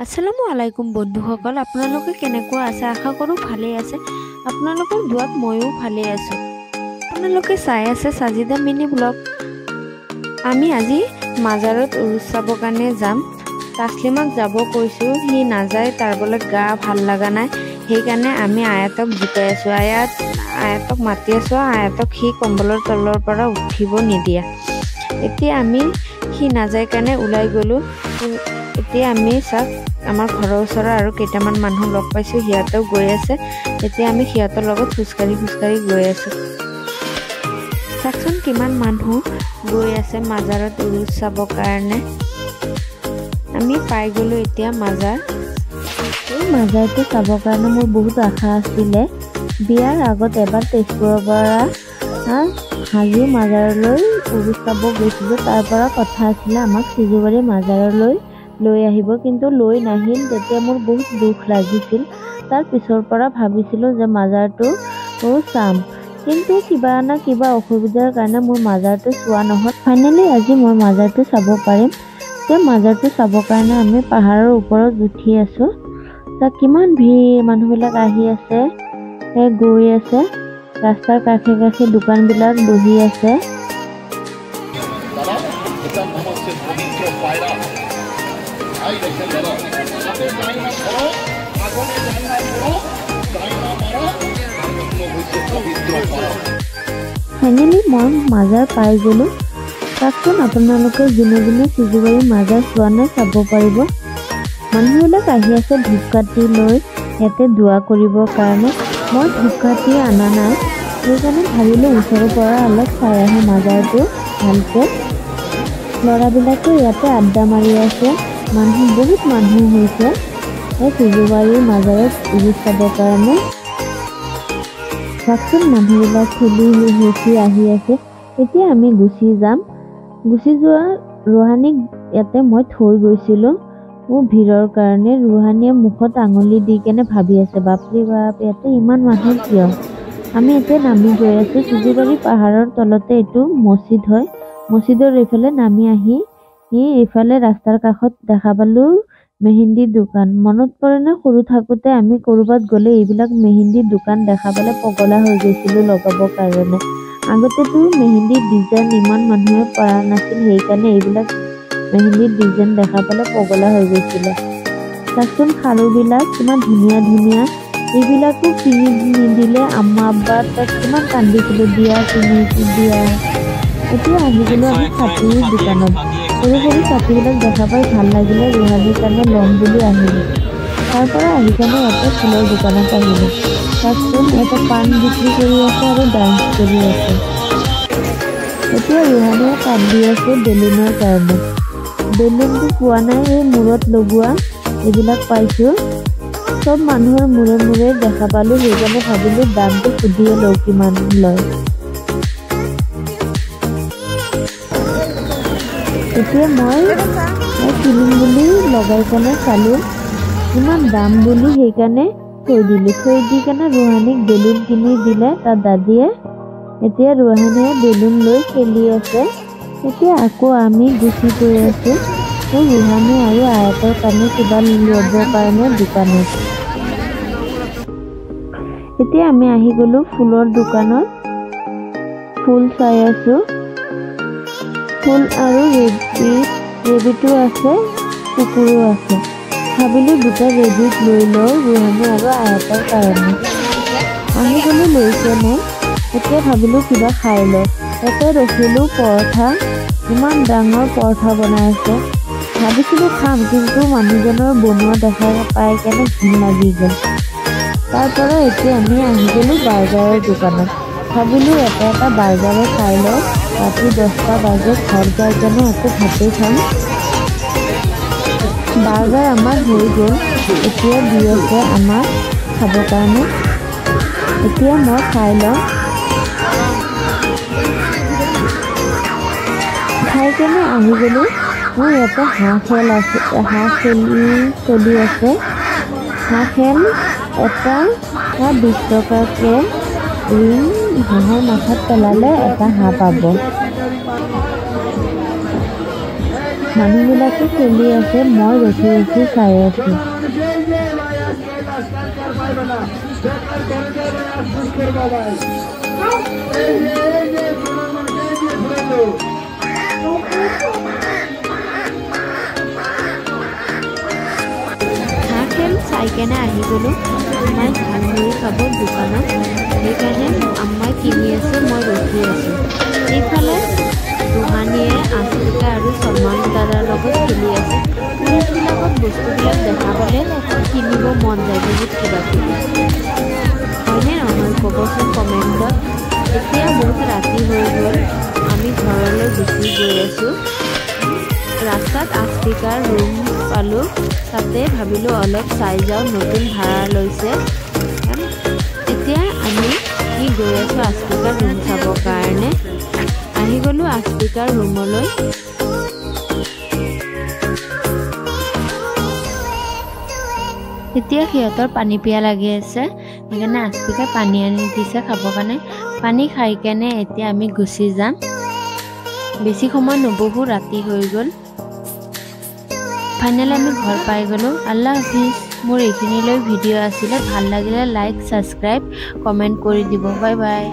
আসসালামু আলাইকুম বন্ধুসকল, আপোনালোকে কেনেকুৱা আছে? আশা কৰোঁ ভালেই আছে। আপোনালোকৰ দুৱাত ময়ো ভালেই আছোঁ। আপোনালোকে চাই আছে সাজিদা মিনি ব্লগ। আমি আজি মাজাৰত উৰুচ চাবৰ কাৰণে যাম। তাছলিমাক যাব কৈছোঁ, সি নাযায়, তাৰ বোলে গা ভাল লগা নাই। সেইকাৰণে আমি আয়াতক জোকাই আছোঁ। আয়াতক মাতি আছোঁ। আয়াতক সি কম্বলৰ তলৰ পৰা উঠিব নিদিয়ে। এতিয়া আমি সি নাযায় কাৰণে ওলাই গ'লোঁ। এতিয়া আমি চাওক, আমাৰ ঘৰৰ ওচৰৰ আৰু কেইটামান মানুহ লগ পাইছোঁ, সিহঁতেও গৈ আছে। এতিয়া আমি সিহঁতৰ লগত খোজকাঢ়ি গৈ আছোঁ। চাওকচোন কিমান মানুহ গৈ আছে মাজাৰত উৰুচ চাবৰ কাৰণে। আমি পাই গ'লোঁ এতিয়া মাজাৰ। এই মাজাৰটো চাবৰ কাৰণে মোৰ বহুত আশা আছিলে। বিয়াৰ আগত এবাৰ তেজপুৰৰ পৰা হাজি মাজাৰলৈ উৰুচ চাব গৈছিলোঁ। তাৰ পৰা কথা আছিলে আমাক চিজুবাৰী মাজাৰলৈ লৈ আহিব, কিন্তু লৈ নাহিল। তেতিয়া মোৰ বহুত দুখ লাগিছিল। তাৰ পিছৰ পৰা ভাবিছিলোঁ যে মাজাৰটো চাম, কিন্তু কিবা না কিবা অসুবিধাৰ কাৰণে মোৰ মাজাৰটো চোৱা নহ'ল। ফাইনেলি আজি মই মাজাৰটো চাব পাৰিম। সেই মাজাৰটো চাবৰ কাৰণে আমি পাহাৰৰ ওপৰত উঠি আছোঁ। তাত কিমান ভিৰ, মানুহবিলাক আহি আছে, গৈ আছে। ৰাস্তাৰ কাষে কাষে দোকানবিলাক বহি আছে। ফাইনেলি মই মাজাৰ পাই গ'লোঁ। চাওকচোন আপোনালোকে যোনে যোনে চিজুবাৰী মাজাৰ চোৱা নাই চাব পাৰিব। মানুহবিলাক আহি আছে ধূপকাঠি লৈ ইয়াতে দোৱা কৰিবৰ কাৰণে। মই ধূপকাঠি অনা নাই, সেইকাৰণে ভাবিলোঁ ওচৰৰ পৰা অলপ চাই আহোঁ মাজাৰটো ভালকৈ। ল'ৰাবিলাকে ইয়াতে আড্ডা মাৰি আছে। বহুত মানুহ হৈছে এই চিজুবাৰী মাজাৰত উৰুচ চাবৰ কাৰণে। চাওকচোন মানুহবিলাক ঠেলি হেঁচি আহি আছে। এতিয়া আমি গুচি যাম। গুচি যোৱা ৰুহানীক ইয়াতে মই থৈ গৈছিলোঁ ভিৰৰ কাৰণে। ৰুহানীয়ে মুখত আঙুলি দি কেনে ভাবি আছে, বাপৰে বাপ, ইয়াতে ইমান মানুহ কিয়? আমি এতিয়া নামি গৈ আছোঁ। চিজুবাৰী পাহাৰৰ তলতে এইটো মছজিদ হয়। মছজিদৰ এইফালে নামি আহি এইফালে ৰাস্তাৰ কাষত দেখা পালোঁ মেহেন্দিৰ দোকান। মনত পৰেনে সৰু থাকোঁতে আমি ক'ৰবাত গ'লে এইবিলাক মেহেন্দিৰ দোকান দেখা পালে পগলা হৈ গৈছিলোঁ লগাবৰ কাৰণে। আগতেতো মেহেন্দিৰ ডিজাইন ইমান মানুহে পৰা নাছিল, সেইকাৰণে এইবিলাক মেহেন্দিৰ ডিজাইন দেখা পালে পগলা হৈ গৈছিলে। চাচোন খাৰুবিলাক কিমান ধুনীয়া ধুনীয়া। এইবিলাকো কিনি নিদিলে আম্মা আব্বাৰ তাত কিমান কান্দিছিলোঁ, দিয়া কিনি দিয়া। এতিয়া আহি গ'লোঁ আমি ছাতিৰ দোকানত। সৰু সৰু ছাতিবিলাক দেখা পাই ভাল লাগিলে, ৰুহানীৰ কাৰণে ল'ম বুলি আহিলোঁ। তাৰ পৰা আহি কেনে ইয়াতে ফুলৰ দোকানত আহিলোঁ। চাওকচোন ইয়াতে পাণ বিক্ৰী কৰি আছে আৰু ডান্স কৰি আছে। এতিয়া ৰুহানীয়ে কান্দি আছে বেলুনৰ কাৰণে। বেলুনটো পোৱা নাই, এই মূৰত লগোৱা এইবিলাক পাইছোঁ। চব মানুহৰ মূৰে মূৰে দেখা পালোঁ, সেইকাৰণে ভাবিলোঁ দামটো সুধিয়ে লওঁ কিমান লয়। এতিয়া মই কিনিম বুলি লগাই কেনে চালোঁ ইমান দাম বুলি, সেইকাৰণে থৈ দিলোঁ। থৈ দি কেনে ৰুহানীক বেলুন কিনি দিলে তাৰ দাদীয়ে। এতিয়া ৰুহানীয়ে বেলুন লৈ খেলি আছে। এতিয়া আকৌ আমি গুচি গৈ আছোঁ ৰুহানী আৰু আয়াতৰ কাৰণে কিবা ল'বৰ কাৰণে দোকানত। এতিয়া আমি আহি গ'লোঁ ফুলৰ দোকানত। ফুল চাই আছোঁ। ফুল আৰু ৰেবিটো আছে, কুকুৰো আছে। ভাবিলোঁ দুটা ৰেবিট লৈ লওঁ ৰুহানী আৰু আয়াতৰ কাৰণে। আহি গ'লোঁ লৈ কেনে এতিয়া ভাবিলোঁ কিবা খাই লওঁ। ইয়াতে ৰখিলোঁ পৰঠা, ইমান ডাঙৰ পৰঠা বনাই আছে। ভাবিছিলোঁ খাম, কিন্তু মানুহজনৰ বনোৱা দেখা পাই কেনে ঘিণ লাগি গ'ল। তাৰ পৰা এতিয়া আমি আহি গ'লোঁ বাৰ্গাৰৰ দোকানত। ভাবিলোঁ এটা বাৰ্গাৰে খাই লওঁ, ৰাতি 10টা বাজে, ঘৰ যাই কেনে আকৌ ভাতেই খাম। বাৰ্গাৰ আমাৰ হৈ গ'ল। এতিয়া দি আছে আমাক খাবৰ কাৰণে। এতিয়া মই খাই লওঁ। খাই কেনে আহি গ'লোঁ। মোৰ ইয়াতে হাঁহ খেল আছে, হাঁহ চলি আছে। হাঁহ খেল এটা 20 টকাকৈ ৰিং হাঁহৰ মাথাত পেলালে এটা হাঁহ পাব। মানুহবিলাকে খেলি আছে, মই ৰখি ৰখি চাই আছোঁ। হাঁহ খেল চাই কেনে আহি গ'লোঁ আম্মাই ধান মুড়ি খাব দোকানত। সেইকাৰণে আম্মাই কিনি আছে, মই ৰখি আছোঁ। এইফালে ৰুহানীয়ে আফ্ৰিকা আৰু সলমান দাদাৰ লগত খেলি আছে। পুলিচবিলাকত বস্তুবিলাক দেখা পালে কিনিব মন যায়, বহুত কিবা কিবি। হয়নে নহয় ক'বচোন কমেণ্টত। এতিয়া বহুত ৰাতি হৈ গ'ল, আমি ঘৰলৈ গুচি গৈ আছোঁ। ৰাস্তাত আফ্ৰিকাৰ ৰুম পালোঁ, তাতে ভাবিলোঁ অলপ চাই যাওঁ, নতুন ভাড়া লৈছে। এতিয়া আমি গৈ আছোঁ আফ্ৰিকাৰ ৰুম চাবৰ কাৰণে। আহি গ'লোঁ আফ্ৰিকাৰ ৰুমলৈ। এতিয়া সিহঁতৰ পানী পিয়া লাগি আছে, সেইকাৰণে আফ্ৰিকাই পানী আনি দিছে খাবৰ কাৰণে। পানী খাই কেনে এতিয়া আমি গুচি যাম। বেছি সময় নবহোঁ, ৰাতি হৈ গ'ল। ফাইনেলি আমি ঘৰ পাই গ'লোঁ। আল্লাহ হাফিজ। মোৰ এইখিনিলৈ ভিডিঅ' আছিলে, ভাল লাগিলে লাইক, ছাবস্ক্ৰাইব, কমেণ্ট কৰি দিব। Bye bye.